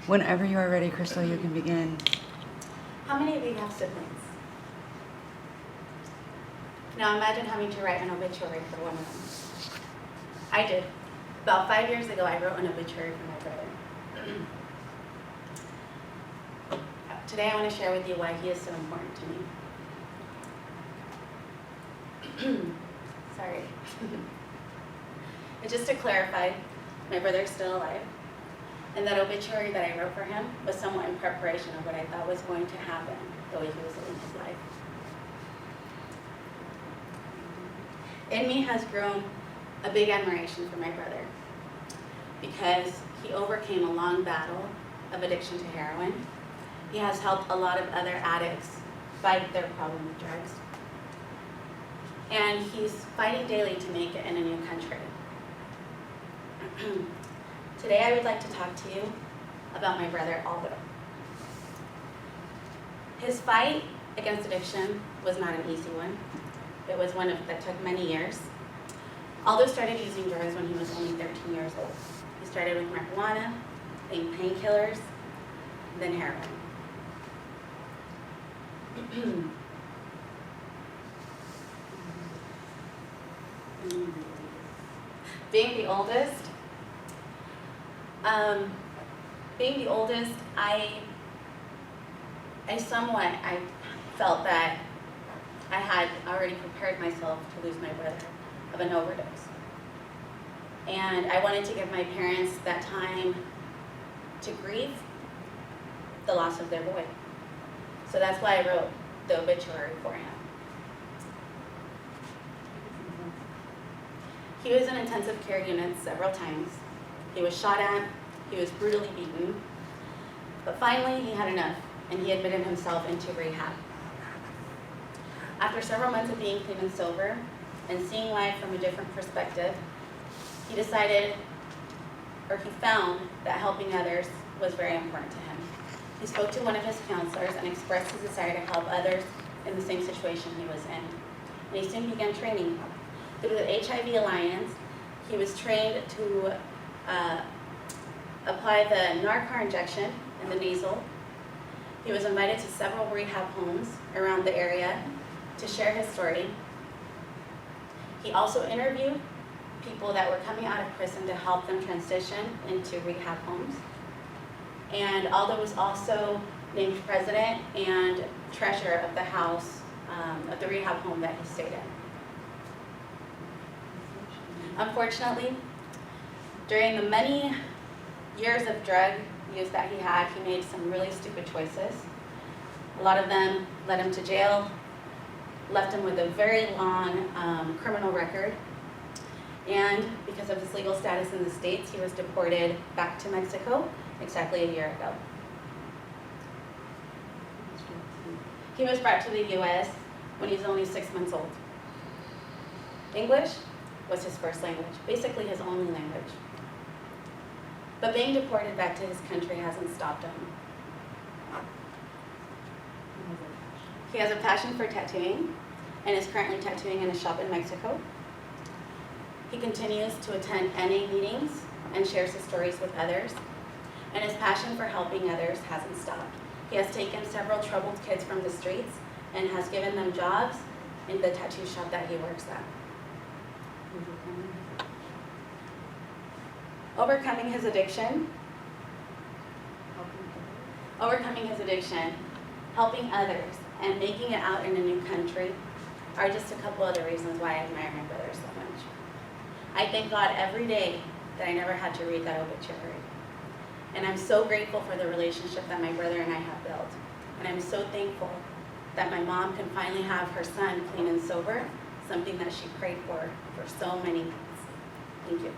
Whenever you are ready, Kristal, you can begin. How many of you have siblings? Now imagine having to write an obituary for one of them. I did. About 5 years ago, I wrote an obituary for my brother. Today, I want to share with you why he is so important to me. Sorry. And just to clarify, my brother is still alive. And that obituary that I wrote for him was somewhat in preparation of what I thought was going to happen the way he was living his life. In me has grown a big admiration for my brother because he overcame a long battle of addiction to heroin. He has helped a lot of other addicts fight their problem with drugs. And he's fighting daily to make it in a new country. Today I would like to talk to you about my brother Aldo. His fight against addiction was not an easy one. It was one that took many years. Aldo started using drugs when he was only 13 years old. He started with marijuana, then painkillers, then heroin. Being the oldest, I felt that I had already prepared myself to lose my brother of an overdose. And I wanted to give my parents that time to grieve the loss of their boy. So that's why I wrote the obituary for him. He was in intensive care units several times. He was shot at, he was brutally beaten, but finally he had enough and he admitted himself into rehab. After several months of being clean and sober and seeing life from a different perspective, he found that helping others was very important to him. He spoke to one of his counselors and expressed his desire to help others in the same situation he was in. And he soon began training. Through the HIV Alliance, he was trained to apply the Narcar injection in the nasal. He was invited to several rehab homes around the area to share his story. He also interviewed people that were coming out of prison to help them transition into rehab homes. And Aldo was also named president and treasurer of the house, of the rehab home that he stayed in. Unfortunately, during the many years of drug use that he had, he made some really stupid choices. A lot of them led him to jail, left him with a very long criminal record. And because of his legal status in the States, he was deported back to Mexico exactly a year ago. He was brought to the U.S. when he was only 6 months old. English was his first language, basically his only language. But being deported back to his country hasn't stopped him. He has a passion for tattooing and is currently tattooing in a shop in Mexico. He continues to attend NA meetings and shares his stories with others. And his passion for helping others hasn't stopped. He has taken several troubled kids from the streets and has given them jobs in the tattoo shop that he works at. Overcoming his addiction, helping others, and making it out in a new country are just a couple other reasons why I admire my brother so much. I thank God every day that I never had to read that obituary. And I'm so grateful for the relationship that my brother and I have built. And I'm so thankful that my mom can finally have her son clean and sober, something that she prayed for so many months. Thank you.